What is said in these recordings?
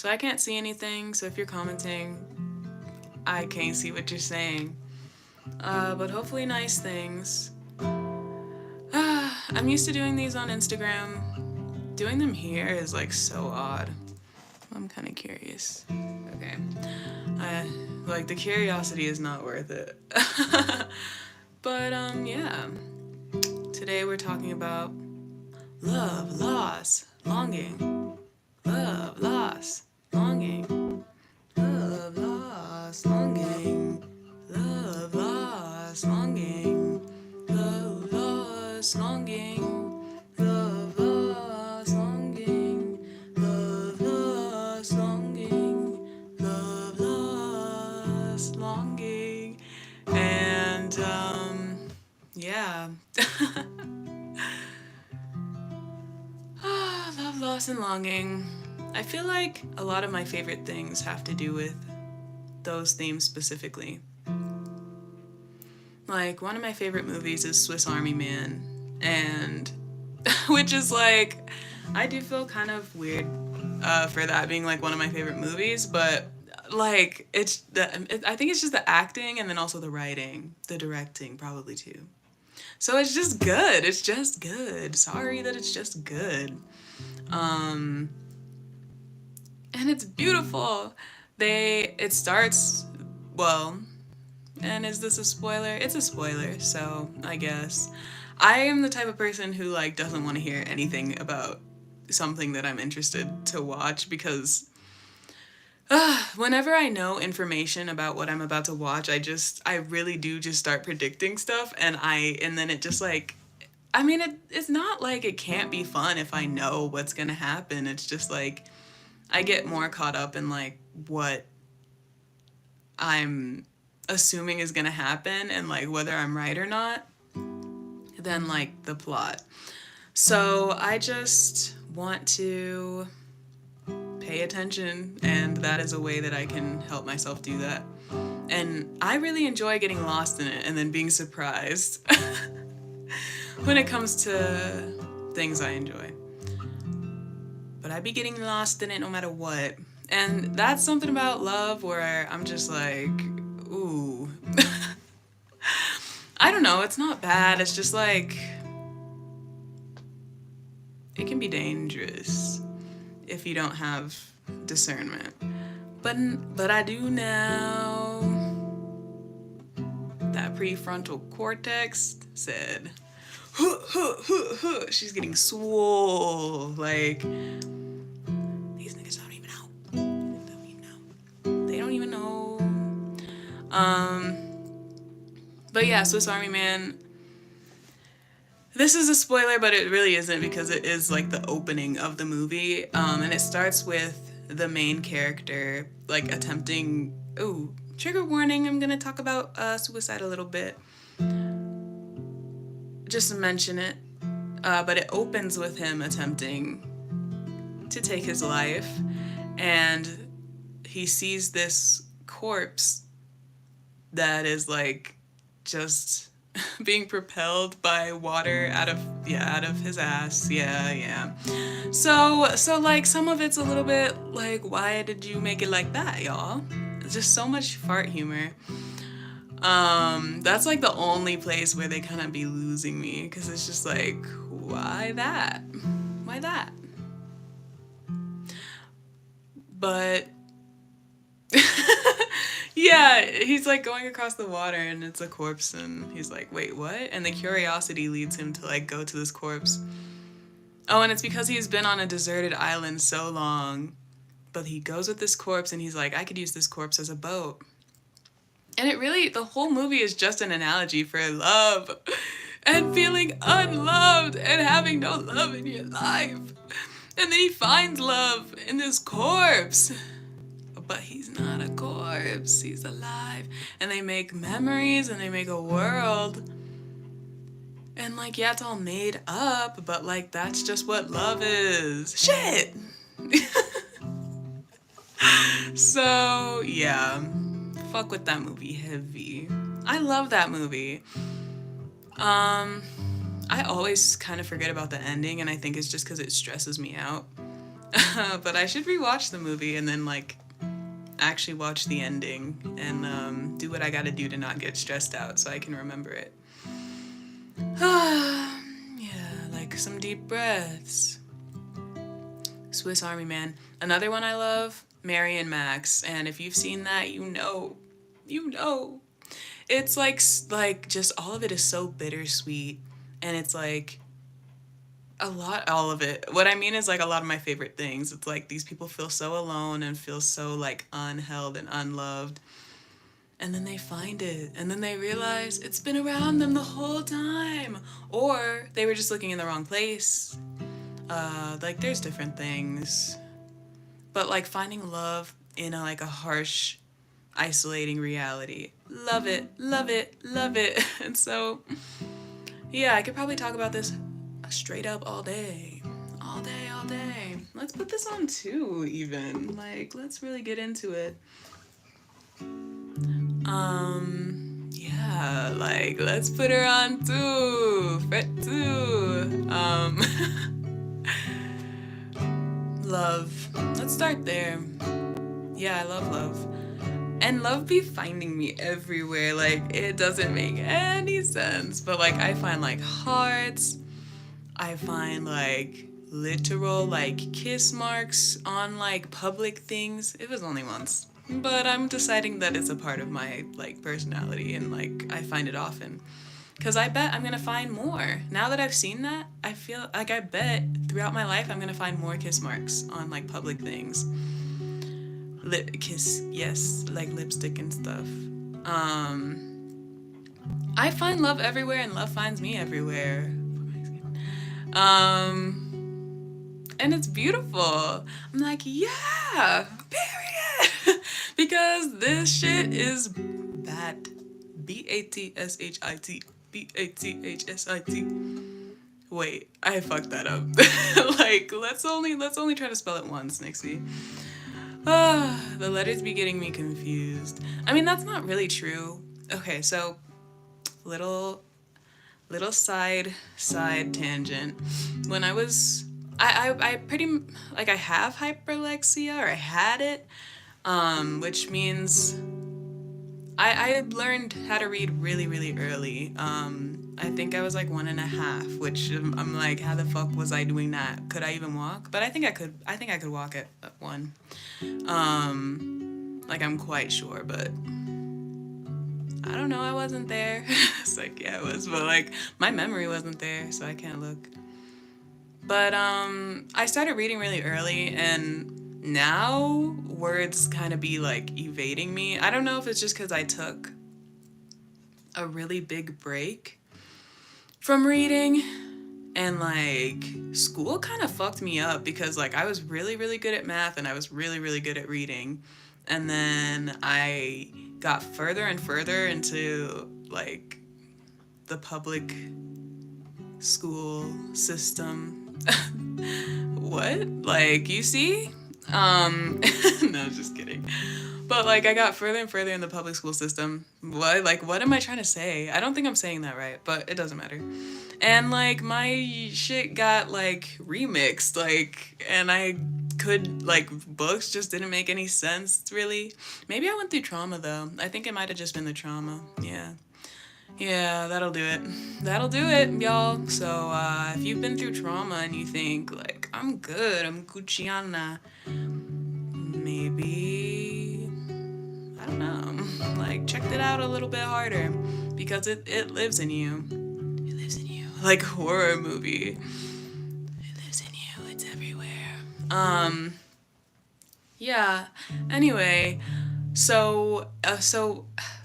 So I can't see anything, so if you're commenting, I can't see what you're saying. But hopefully nice things. I'm used to doing these on Instagram. Doing them here is like so odd. I'm kind of curious. Okay. Like the curiosity is not worth it. But yeah. Today we're talking about love, loss, longing. Love, loss, longing. Love, loss, longing. Love, loss, longing. Love, loss, longing. Love, loss, longing. Love, loss, longing. Love, loss, longing. And yeah. Love, loss, and longing. I feel like a lot of my favorite things have to do with those themes specifically. Like, one of my favorite movies is Swiss Army Man, and which is like, I do feel kind of weird for that being like one of my favorite movies, but like I think it's just the acting and then also the writing, the directing probably too. So it's just good. It's just good. Sorry that it's just good. And it's beautiful. It starts, well, and is this a spoiler? It's a spoiler, so I guess. I am the type of person who like doesn't want to hear anything about something that I'm interested to watch because whenever I know information about what I'm about to watch, I really do just start predicting stuff and then it just like, I mean, it's not like it can't be fun if I know what's gonna happen. It's just like, I get more caught up in like what I'm assuming is gonna happen and like whether I'm right or not than like the plot. So I just want to pay attention, and that is a way that I can help myself do that. And I really enjoy getting lost in it and then being surprised when it comes to things I enjoy. But I be getting lost in it no matter what. And that's something about love where I'm just like, ooh. I don't know, it's not bad. It's just like, it can be dangerous if you don't have discernment. But I do now. That prefrontal cortex said, she's getting swole. Like, these niggas don't even know. They don't even know. But yeah, Swiss Army Man. This is a spoiler, but it really isn't because it is like the opening of the movie. And it starts with the main character like attempting. Ooh, trigger warning. I'm gonna talk about suicide a little bit. Just to mention it. But it opens with him attempting to take his life, and he sees this corpse that is like just being propelled by water out of his ass. Yeah. So like some of it's a little bit like, why did you make it like that, y'all? It's just so much fart humor. That's like the only place where they kind of be losing me, because it's just like, why that? Why that? But yeah, he's like going across the water and it's a corpse and he's like, wait, what? And the curiosity leads him to like go to this corpse. Oh, and it's because he's been on a deserted island so long. But he goes with this corpse and he's like, I could use this corpse as a boat. And it really, the whole movie is just an analogy for love and feeling unloved and having no love in your life. And then he finds love in this corpse. But he's not a corpse, he's alive. And they make memories and they make a world. And like, yeah, it's all made up, but like, that's just what love is. Shit! So, yeah. Fuck with that movie heavy. I love that movie. I always kind of forget about the ending, and I think it's just because it stresses me out. But I should rewatch the movie and then like actually watch the ending and do what I gotta do to not get stressed out so I can remember it. Yeah, like some deep breaths. Swiss Army Man. Another one I love, Mary and Max. And if you've seen that, you know. You know. It's like just all of it is so bittersweet. And it's like all of it. What I mean is like a lot of my favorite things. It's like these people feel so alone and feel so like unheld and unloved. And then they find it. And then they realize it's been around them the whole time. Or they were just looking in the wrong place. Like there's different things. But like finding love in like a harsh, isolating reality. Love it, love it, love it. And so, yeah, I could probably talk about this straight up all day. All day, all day. Let's put this on 2 even. Like, let's really get into it. Yeah, like, let's put her on 2. Fret 2. Love. Let's start there. Yeah, I love love. And love be finding me everywhere. Like, it doesn't make any sense. But, like, I find, like, hearts. I find, like, literal, like, kiss marks on, like, public things. It was only once. But I'm deciding that it's a part of my, like, personality. And, like, I find it often. Because I bet I'm going to find more. Now that I've seen that, I feel like I bet throughout my life I'm going to find more kiss marks on, like, public things. Kiss, yes, like lipstick and stuff. I find love everywhere and love finds me everywhere. And it's beautiful. I'm like, yeah, period. Because this shit is bad. BATSHIT. BATHSIT. Wait, I fucked that up. Like, let's only try to spell it once, Nixie. The letters be getting me confused. I mean, that's not really true. Okay, so little side tangent. When I was I pretty like I have hyperlexia, or I had it, which means I learned how to read really, really early. I think I was like 1.5, which I'm like, how the fuck was I doing that? Could I even walk? But I think I could walk at 1. Like I'm quite sure, but I don't know, I wasn't there. It's like, yeah, I was, but like my memory wasn't there, so I can't look. But I started reading really early, and now words kind of be like evading me. I don't know if it's just because I took a really big break from reading, and like school kind of fucked me up because like I was really, really good at math and I was really, really good at reading, and then I got further and further into like the public school system. What? Like, you see? No, just kidding. But like I got further and further in the public school system. What am I trying to say? I don't think I'm saying that right, but it doesn't matter. And like my shit got like remixed, like, and I could like books just didn't make any sense really. Maybe I went through trauma though. I think it might have just been the trauma. Yeah, that'll do it. That'll do it, y'all. So if you've been through trauma and you think like I'm good, I'm Gucciana, maybe I don't know. Like check it out a little bit harder because it lives in you. It lives in you. Like a horror movie. It lives in you. It's everywhere. Yeah. Anyway,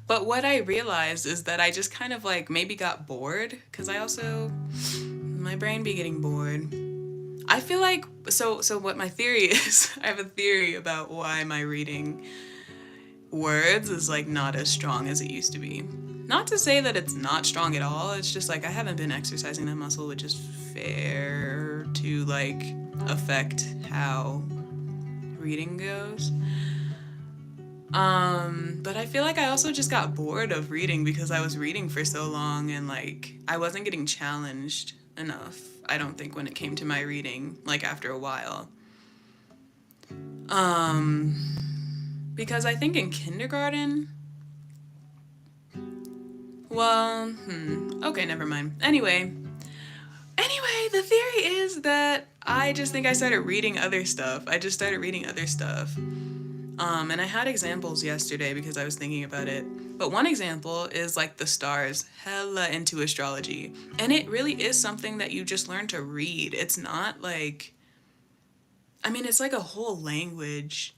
but what I realized is that I just kind of like maybe got bored because my brain be getting bored. I feel like, so what my theory is, I have a theory about why my reading words is like not as strong as it used to be. Not to say that it's not strong at all, it's just like I haven't been exercising that muscle, which is fair to like affect how reading goes. But I feel like I also just got bored of reading because I was reading for so long and like I wasn't getting challenged enough, I don't think, when it came to my reading, like after a while. Um, because I think in kindergarten, well, okay, never mind. Anyway, the theory is that I just think I started reading other stuff. I just started reading other stuff. And I had examples yesterday because I was thinking about it. But one example is like the stars, hella into astrology. And it really is something that you just learn to read. It's not like, I mean, it's like a whole language.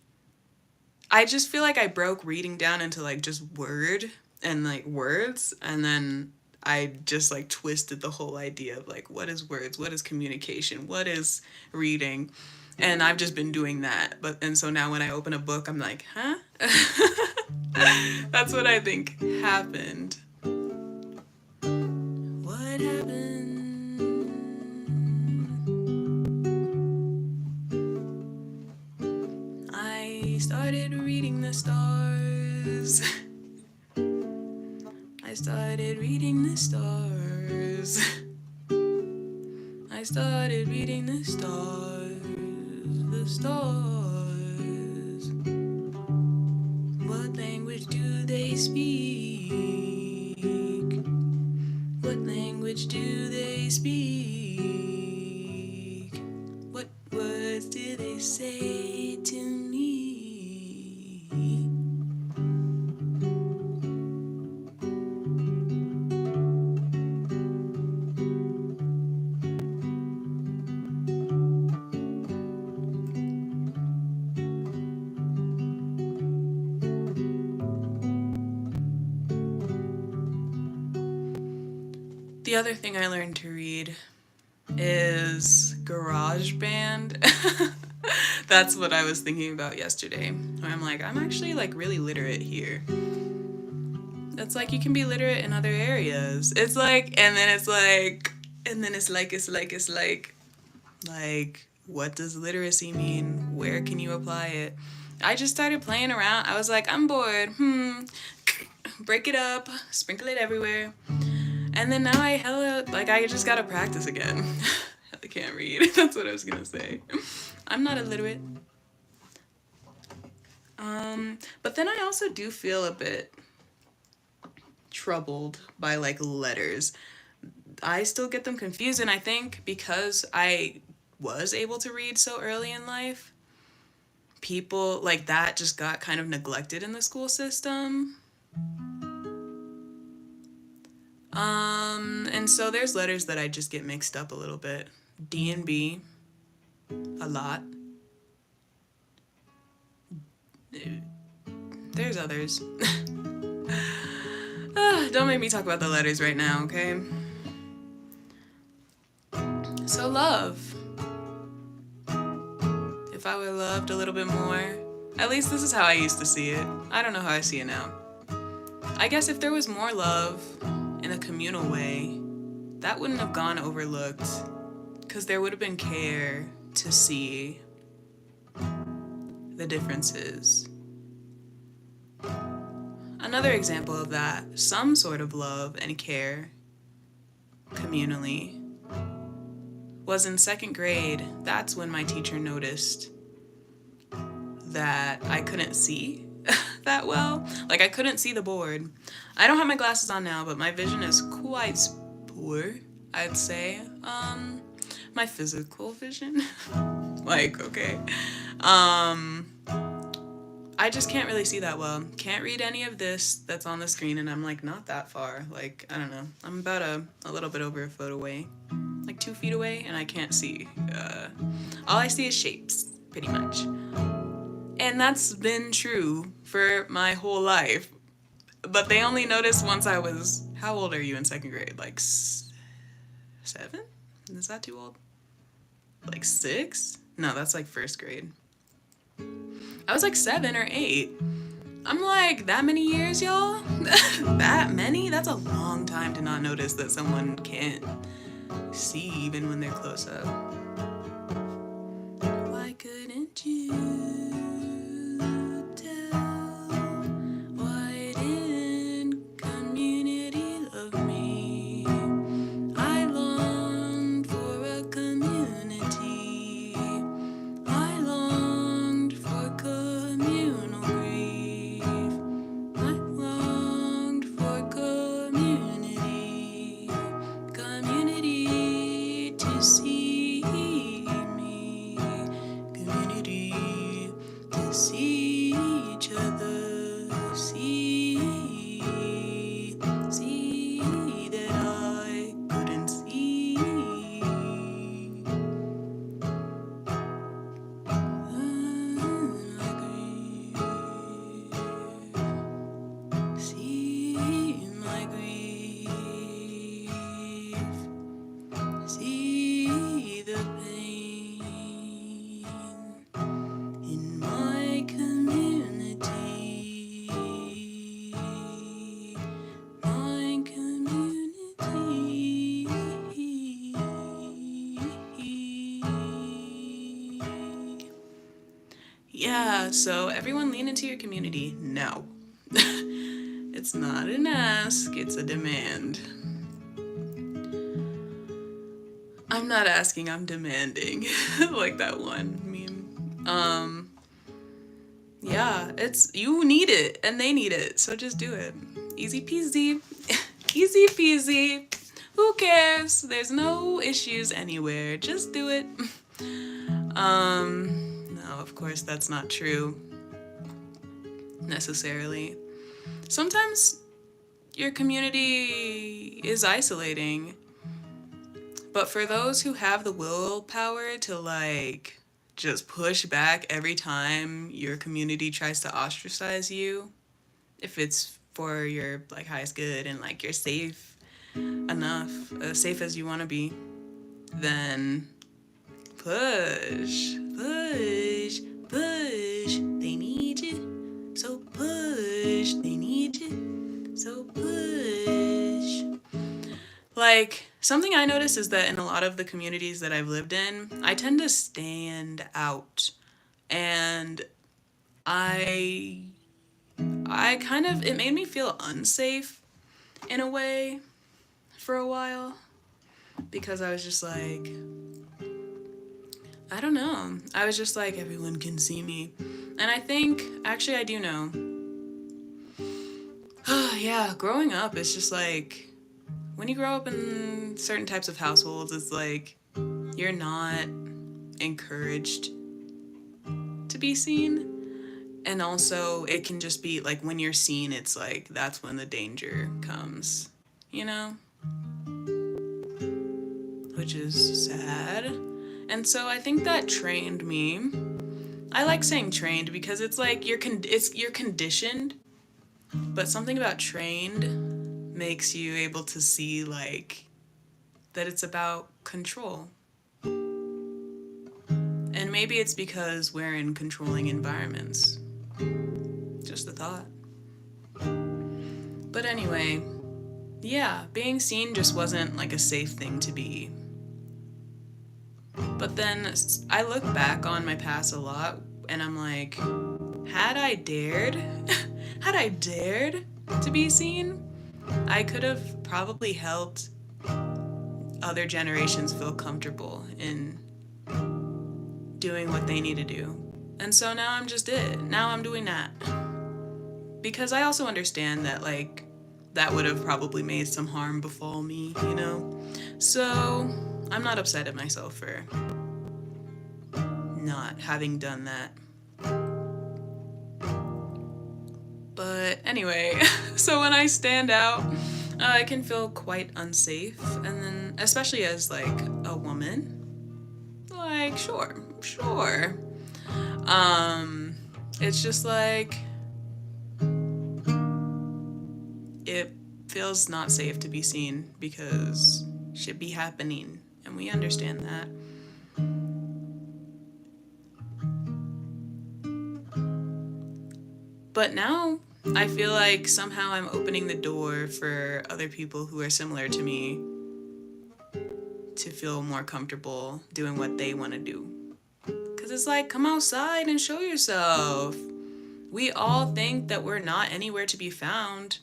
I just feel like I broke reading down into like just word and like words, and then I just like twisted the whole idea of like what is words, what is communication, what is reading, and I've just been doing that. But and so now when I open a book, I'm like, huh? That's what I think happened. What happened? I started reading the stars. I started reading the stars. I started reading the stars. The stars. What language do they speak? What language do they speak? What words do they say to me? The other thing I learned to read is GarageBand. That's what I was thinking about yesterday. Where I'm like, I'm actually like really literate here. It's like you can be literate in other areas. It's like, and then it's like, what does literacy mean? Where can you apply it? I just started playing around. I was like, I'm bored. Break it up, sprinkle it everywhere. And then now I just gotta practice again. I can't read. That's what I was gonna say. I'm not illiterate. But then I also do feel a bit troubled by like letters. I still get them confused, and I think because I was able to read so early in life, people like that just got kind of neglected in the school system. And so there's letters that I just get mixed up a little bit. D and B, a lot. There's others. Don't make me talk about the letters right now, okay? So love. If I were loved a little bit more, at least this is how I used to see it. I don't know how I see it now. I guess if there was more love in a communal way, that wouldn't have gone overlooked, because there would have been care to see the differences. Another example of that, some sort of love and care communally, was in second grade. That's when my teacher noticed that I couldn't see that well. Like, I couldn't see the board. I don't have my glasses on now, but my vision is quite poor, I'd say. My physical vision. Like, okay. I just can't really see that well. Can't read any of this that's on the screen, and I'm like not that far. Like, I don't know. I'm about a little bit over a foot away. Like 2 feet away, and I can't see. All I see is shapes, pretty much. And that's been true for my whole life. But they only noticed once I was... How old are you in second grade? Like 7? Is that too old? Like 6? No, that's like first grade. I was like 7 or 8. I'm like, that many years, y'all? That many? That's a long time to not notice that someone can't see even when they're close up. Why couldn't you tell? Why didn't community love me? I longed for a community. I longed for yeah, so everyone lean into your community. No. It's not an ask, it's a demand. I'm not asking, I'm demanding. Like that one meme. Yeah, you need it and they need it, so just do it. Easy peasy. Easy peasy. Who cares? There's no issues anywhere. Just do it. No, of course that's not true necessarily. Sometimes your community is isolating. But for those who have the willpower to like just push back every time your community tries to ostracize you, if it's for your like highest good and like you're safe enough, safe as you want to be, then push, push, push. They need you, so push. They need you, so push. Like, something I noticed is that in a lot of the communities that I've lived in, I tend to stand out. And I kind of, it made me feel unsafe in a way for a while. Because I was just like, I don't know. I was just like, everyone can see me. And I think, actually, I do know. Yeah, growing up, it's just like, when you grow up in certain types of households, it's like you're not encouraged to be seen. And also, it can just be like when you're seen, it's like that's when the danger comes, you know? Which is sad. And so I think that trained me. I like saying trained because it's like you're conditioned, but something about trained makes you able to see like that it's about control. And maybe it's because we're in controlling environments. Just a thought. But anyway, yeah, being seen just wasn't like a safe thing to be. But then I look back on my past a lot and I'm like, had I dared to be seen, I could have probably helped other generations feel comfortable in doing what they need to do. And so now I'm just it. Now I'm doing that. Because I also understand that, like, that would have probably made some harm befall me, you know? So I'm not upset at myself for not having done that. But anyway, so when I stand out, I can feel quite unsafe. And then, especially as like a woman, like, sure. It's just like, it feels not safe to be seen because shit be happening. And we understand that. But now I feel like somehow I'm opening the door for other people who are similar to me to feel more comfortable doing what they want to do. Because it's like, come outside and show yourself. We all think that we're not anywhere to be found.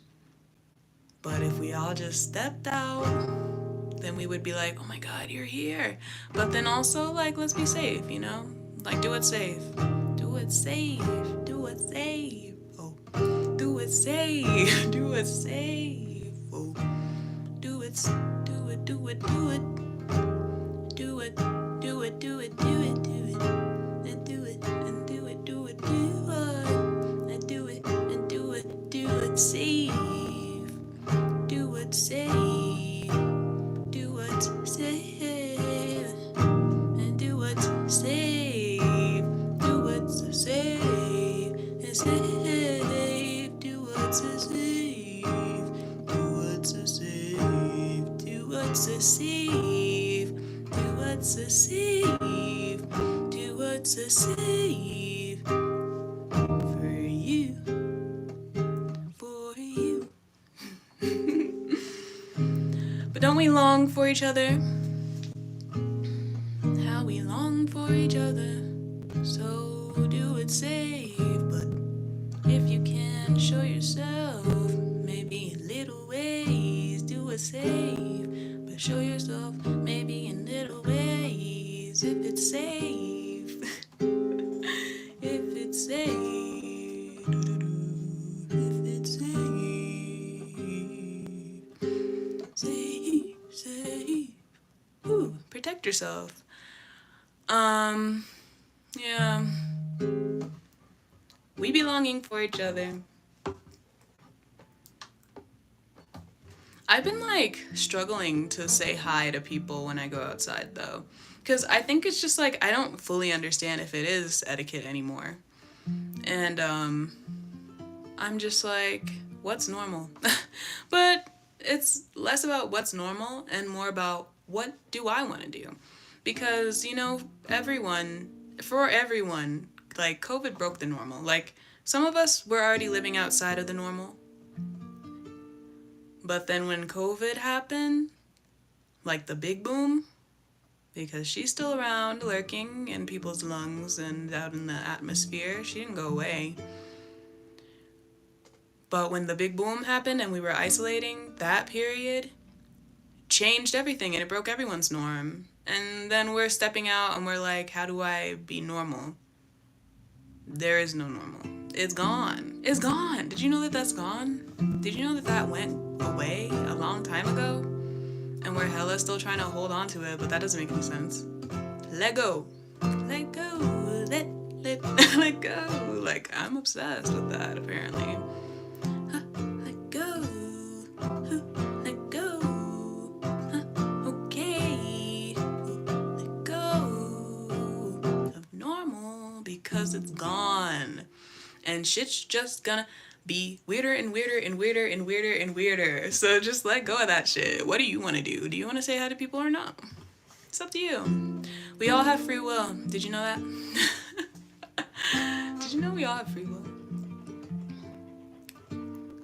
But if we all just stepped out, then we would be like, oh my God, you're here. But then also, like, let's be safe, you know? Like, do it safe. Do it safe. Do it safe. Oh. Do it safe. Do it safe. Oh. Do it. Do it. Do it. Do it. Do it. Do it. Do it. Do it. Do it. And do it. And do it. Do it. Do it. And do it. And do it. Do it safe. Do it safe. Do it safe. And do it safe. Do it safe. And safe. Do it safe. Do it safe. Do it safe. Do it safe. Do it safe. For you. For you. But don't we long for each other? How we long for each other. So do it's safe. But if you can show yourself, maybe in little ways, do it safe. But show yourself, maybe in little ways, if it's safe. If it's safe. If it's safe. Safe, safe. Ooh, protect yourself. Yeah. We be longing for each other. I've been like struggling to say hi to people when I go outside though. Because I think it's just like I don't fully understand if it is etiquette anymore. And I'm just like, what's normal? But it's less about what's normal and more about what do I want to do? Because, you know, for everyone, like COVID broke the normal. Like some of us were already living outside of the normal. But then when COVID happened, like the big boom, because she's still around lurking in people's lungs and out in the atmosphere, she didn't go away. But when the big boom happened and we were isolating, that period changed everything and it broke everyone's norm. And then we're stepping out and we're like, how do I be normal? There is no normal. It's gone. It's gone. Did you know that that's gone? Did you know that that went away a long time ago? And we're hella still trying to hold on to it, but that doesn't make any sense. Let go. Let go. Let go. Like, I'm obsessed with that, apparently. Let go. Let go. Okay. Let go of normal because it's gone. And shit's just gonna be weirder and weirder and weirder and weirder and weirder. So just let go of that shit. What do you want to do? Do you want to say hi to people or not? It's up to you. We all have free will. Did you know that? Did you know we all have free will?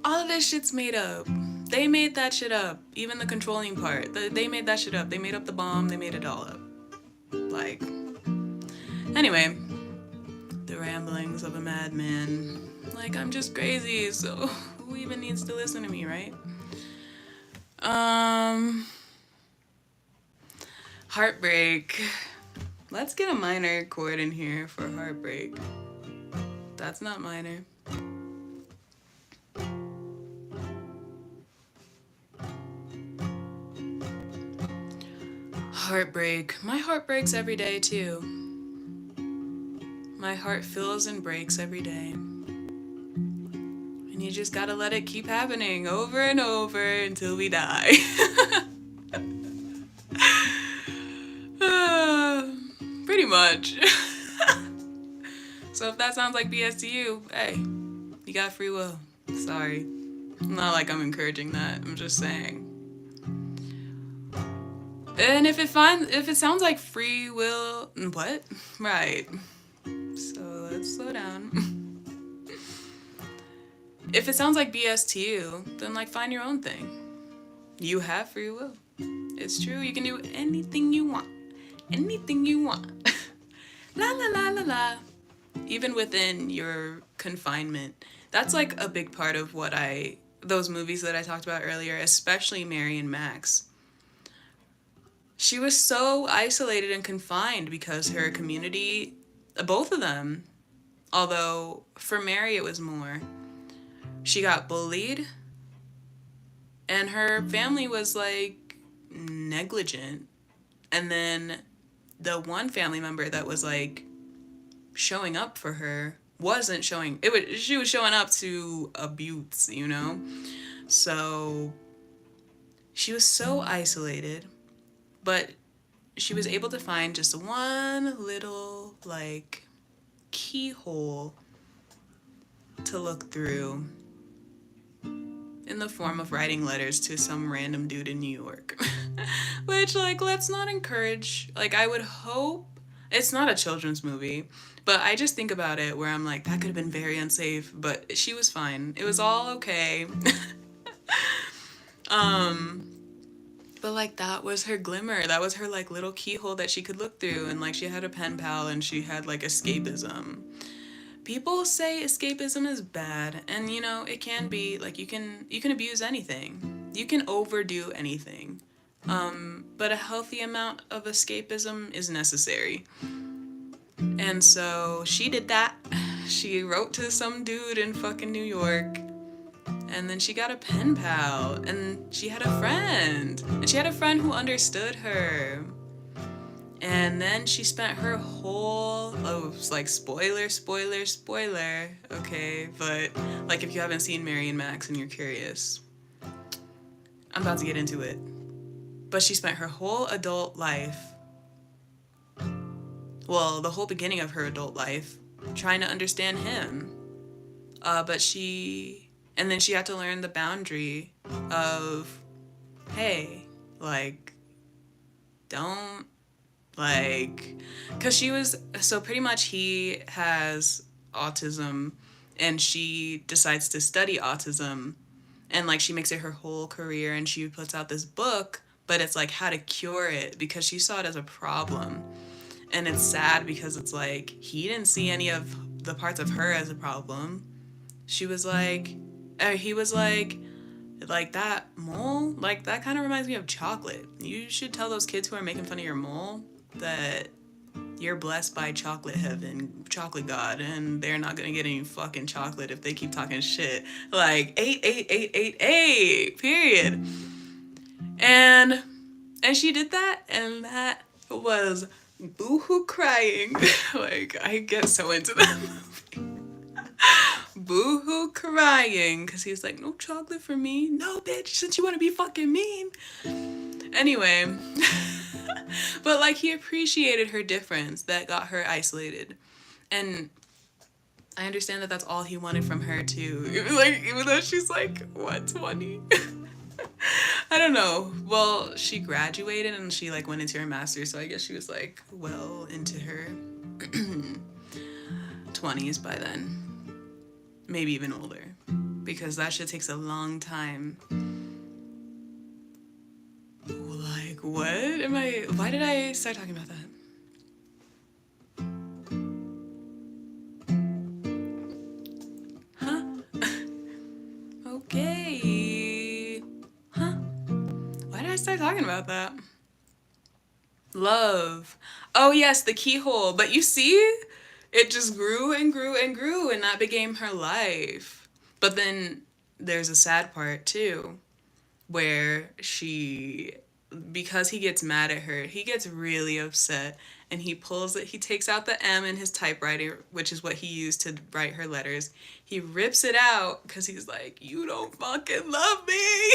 All of this shit's made up. They made that shit up. Even the controlling part. They made that shit up. They made up the bomb. They made it all up. Like, anyway. The ramblings of a madman. Like, I'm just crazy, so who even needs to listen to me, right? Heartbreak. Let's get a minor chord in here for heartbreak. That's not minor. Heartbreak. My heart breaks every day, too. My heart fills and breaks every day. And you just gotta let it keep happening over and over until we die. Pretty much. So if that sounds like BS to you, hey, you got free will. Sorry. Not like I'm encouraging that. I'm just saying. And if it sounds like free will, what? Right. So let's slow down. If it sounds like BS to you, then like find your own thing. You have free will. It's true. You can do anything you want. Anything you want. La la la la la. Even within your confinement. That's like a big part of those movies that I talked about earlier, especially Mary and Max. She was so isolated and confined because her community, both of them, although for Mary it was more, she got bullied and her family was like negligent. And then the one family member that was like showing up for her wasn't showing, she was showing up to abuse, you know? So she was so isolated, but she was able to find just one little like keyhole to look through in the form of writing letters to some random dude in New York. Which, like, let's not encourage, like, I would hope, it's not a children's movie, but I just think about it where I'm like, that could have been very unsafe, but she was fine. It was all okay. But, like, that was her glimmer. That was her, like, little keyhole that she could look through, and, like, she had a pen pal, and she had, like, escapism. people say escapism is bad, and you know, it can be like you can abuse anything. You can overdo anything. But a healthy amount of escapism is necessary. And so she did that. She wrote to some dude in fucking New York. And then she got a pen pal. And she had a friend. And she had a friend who understood her. And then she spent her whole, like, spoiler, okay, but, like, if you haven't seen Mary and Max and you're curious, I'm about to get into it. But she spent her whole adult life, well, the whole beginning of her adult life, trying to understand him. And then she had to learn the boundary of, hey, like, don't, like, because she was, so pretty much he has autism, and she decides to study autism, and, like, she makes it her whole career, and she puts out this book, but it's, like, how to cure it, because she saw it as a problem, and it's sad, because it's, like, he didn't see any of the parts of her as a problem. She was, like, he was, like, that mole, like, that kind of reminds me of chocolate. You should tell those kids who are making fun of your mole that you're blessed by chocolate heaven, chocolate god, and they're not gonna get any fucking chocolate if they keep talking shit. Like, 8, period. And she did that, and that was boohoo crying. Like, I get so into that movie. Boohoo crying, because he was like, no chocolate for me. No, bitch, since you want to be fucking mean. Anyway, but, like, he appreciated her difference that got her isolated. And I understand that that's all he wanted from her, too. Like, even though she's, like, what, 20? I don't know. Well, she graduated and she, like, went into her master's, so I guess she was, like, well into her 20s by then. Maybe even older. Because that shit takes a long time. Like, what? Why did I start talking about that? Huh? Okay. Huh? Why did I start talking about that? Love. Oh, yes, the keyhole. But you see, it just grew and grew and grew, and that became her life. But then there's a sad part, too, where because he gets mad at her, he gets really upset, and he takes out the M in his typewriter, which is what he used to write her letters. He rips it out because he's like, you don't fucking love me.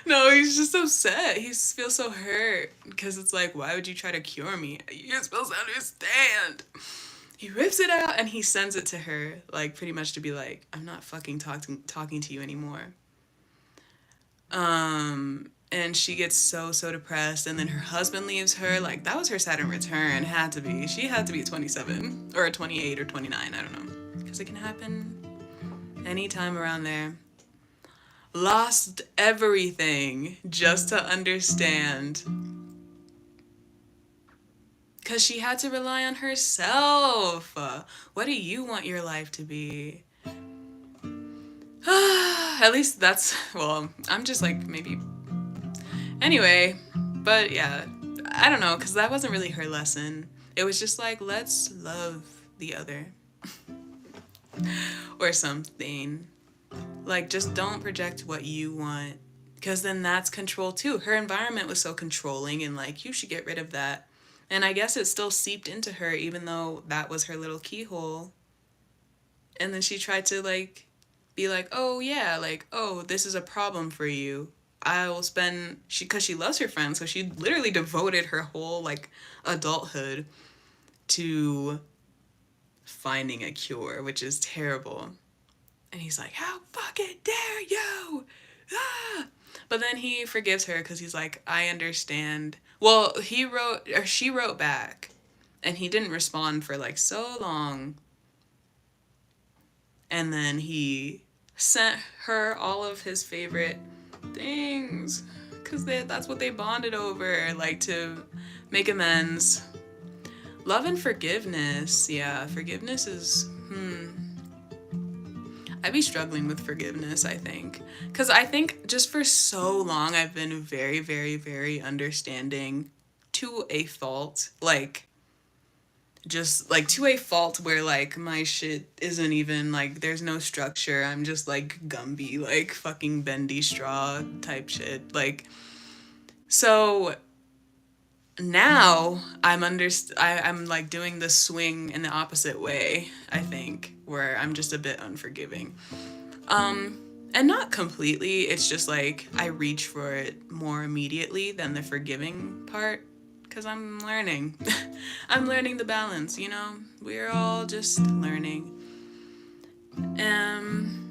No, he's just upset. He feels so hurt because it's like, why would you try to cure me? You're supposed to understand. He rips it out and he sends it to her, like, pretty much to be like, I'm not fucking talking to you anymore. And she gets so depressed, and then her husband leaves her. Like, that was her Saturn return. Had to be. She had to be 27 or 28 or 29. I don't know, because it can happen anytime around there. Lost everything just to understand, because she had to rely on herself. What do you want your life to be? At least that's, well, I'm just like, maybe. Anyway, but yeah, I don't know, because that wasn't really her lesson. It was just like, let's love the other. Or something. Like, just don't project what you want, because then that's control too. Her environment was so controlling, and like, you should get rid of that. And I guess it still seeped into her, even though that was her little keyhole. And then she tried to, like, be like, oh yeah, like, oh, this is a problem for you. I will spend, because she loves her friends, so she literally devoted her whole, like, adulthood to finding a cure, which is terrible. And he's like, how fucking dare you? Ah! But then he forgives her because he's like, I understand. Well, she wrote back, and he didn't respond for, like, so long. And then he sent her all of his favorite things, because that's what they bonded over, like, to make amends. Love and forgiveness. Yeah, forgiveness is, I'd be struggling with forgiveness, I think. Because I think just for so long, I've been very, very, very understanding to a fault. Like, just like to a fault where like my shit isn't even like there's no structure. I'm just like Gumby, like fucking bendy straw type shit. Like, so now I'm like doing the swing in the opposite way, I think, where I'm just a bit unforgiving. And not completely, it's just like I reach for it more immediately than the forgiving part because I'm learning. I'm learning the balance, you know? We're all just learning. Um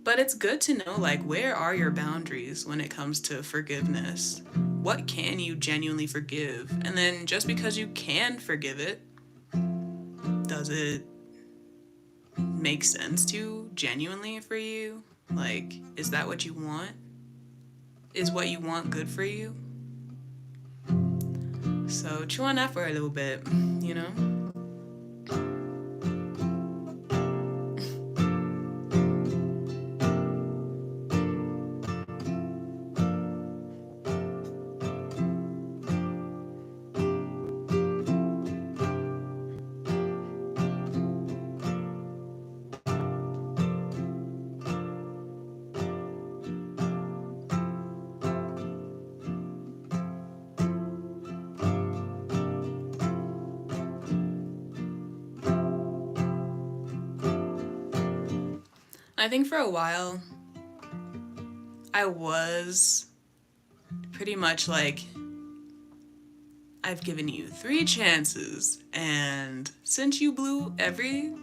but it's good to know like where are your boundaries when it comes to forgiveness? What can you genuinely forgive? And then just because you can forgive it, does it make sense to genuinely for you? Like, is that what you want? Is what you want good for you? So chew on that for a little bit, you know? I think for a while, I was pretty much like, I've given you 3 chances, and since you blew every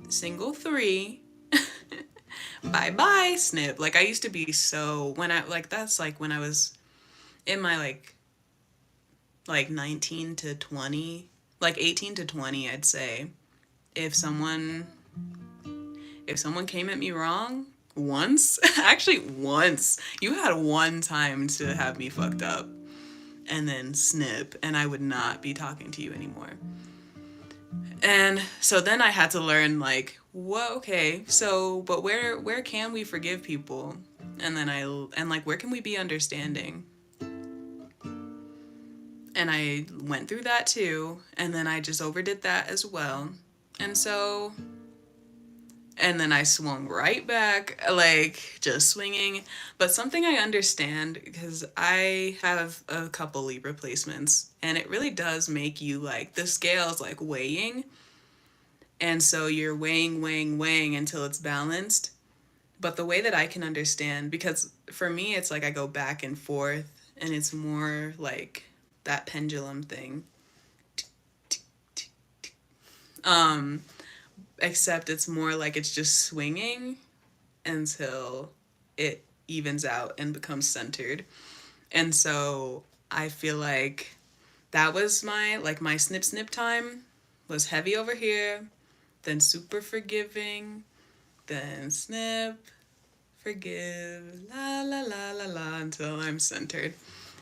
single three, bye bye, snip. Like, I used to be so, when I, like, that's like when I was in my like 19 to 20, like 18 to 20, I'd say. If someone if someone came at me wrong once, actually once, you had one time to have me fucked up and then snip and I would not be talking to you anymore. And so then I had to learn like, what, okay, so but where can we forgive people? And then and like where can we be understanding? And I went through that too, and then I just overdid that as well. And so and then I swung right back, like just swinging. But something I understand because I have a couple Libra placements, and it really does make you like the scales like weighing, and so you're weighing until it's balanced. But the way that I can understand, because for me it's like I go back and forth, and it's more like that pendulum thing. Um, Except it's more like it's just swinging until it evens out and becomes centered. And so I feel like that was my snip snip time was heavy over here, then super forgiving, then snip, forgive, la la la la la until I'm centered.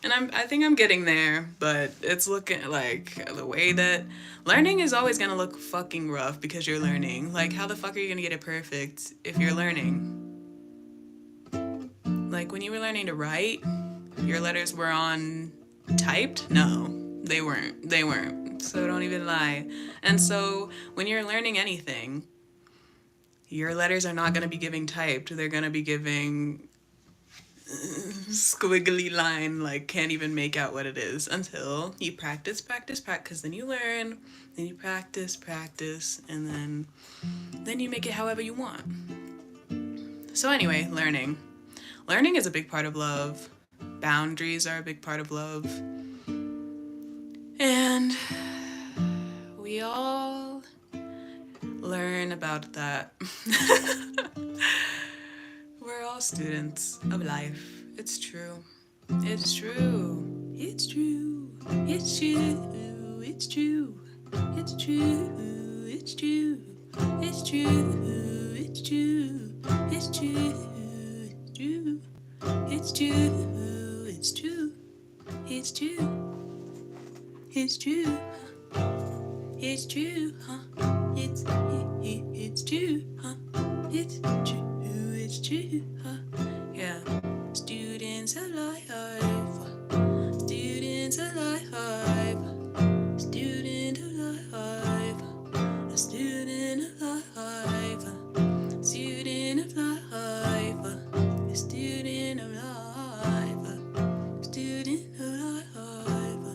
And I think I'm getting there, but it's looking like the way that learning is always gonna look fucking rough because you're learning. Like, how the fuck are you gonna get it perfect if you're learning? Like, when you were learning to write, your letters were on typed? No, they weren't. They weren't. So don't even lie. And so when you're learning anything, your letters are not gonna be giving typed. They're gonna be giving squiggly line, like can't even make out what it is until you practice, because then you learn, then you practice, and then you make it however you want. So anyway, learning is a big part of love. Boundaries are a big part of love, and we all learn about that. We're all students of life. It's true. It's true. It's true. It's true. It's true. It's true. It's true. It's true. It's true. It's true. It's true. It's true. It's true. It's true. It's true. It's true, huh? It's true, huh? It's true, huh? Yeah. Students alive, students alive, student alive, a student alive, student of life, a student of life, student of life, student of life,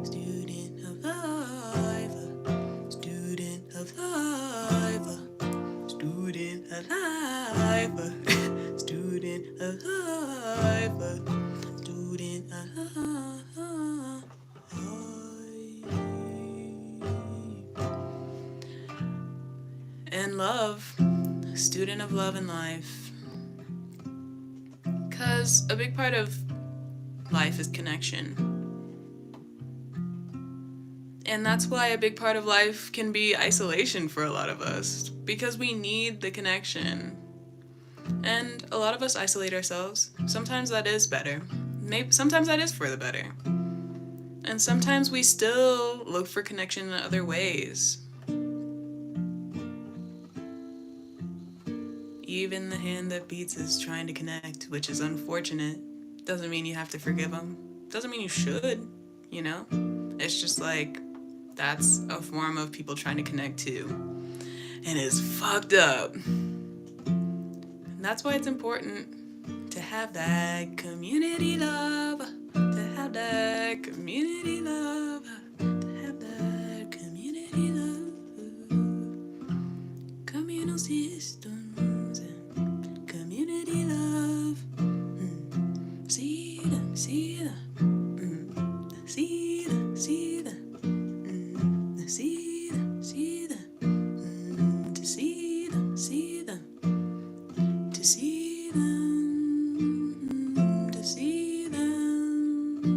student of life, student of life, student of life, student of life. And love, student of love and life. Because a big part of life is connection. And that's why a big part of life can be isolation for a lot of us. Because we need the connection. And a lot of us isolate ourselves. Sometimes that is better. Sometimes that is for the better. And sometimes we still look for connection in other ways. Even the hand that beats is trying to connect, which is unfortunate. Doesn't mean you have to forgive them. Doesn't mean you should, you know? It's just like, that's a form of people trying to connect too. And it's fucked up. And that's why it's important to have that community love. To have that community love. To have that community love. Communal systems and community love. See them, see them. See them, see them. See them, see them. To see them, see them. To see them, to see them.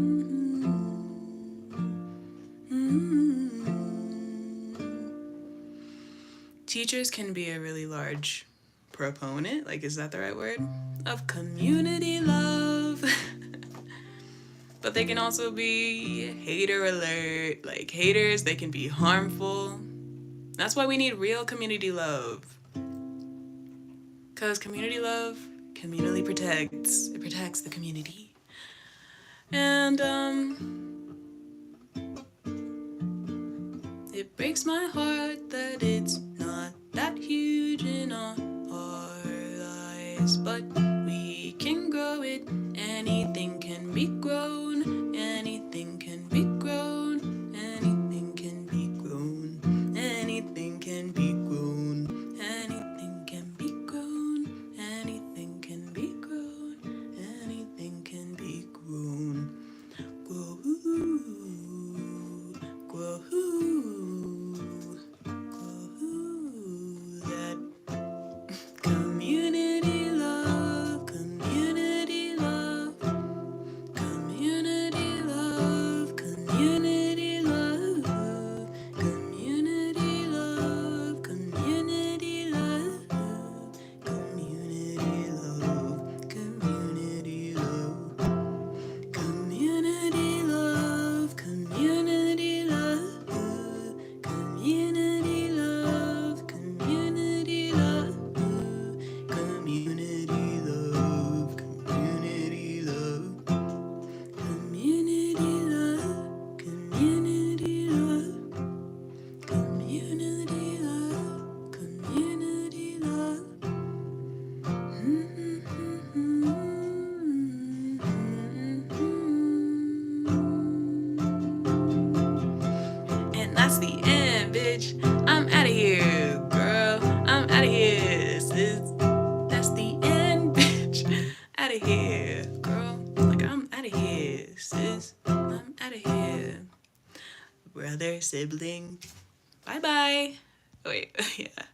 Teachers can be a really large proponent, like, is that the right word? Of community love. But they can also be hater alert. Like, haters, they can be harmful. That's why we need real community love. Because community love communally protects. It protects the community. And, it breaks my heart that it's not that huge in our lives. But we can grow it. Anything can be grown. Anything can be grown. Anything can be grown. Anything can be grown. Anything can be grown. Anything can be grown. Anything can be grown. Grow. Grow. That community love. Community love. Community love. Community love. Community love. Community love. Community love. Community love. Community love. Community love. Community love. Community love. Community love. Community love. Community love. Community love. Community love. Community love. And that's the end, bitch. I'm out of here, girl. I'm out of here, sis. That's the end, bitch. Out of here, girl. Like, I'm out of here, sis. I'm out of here. Brother, sibling. Bye bye. Wait, yeah.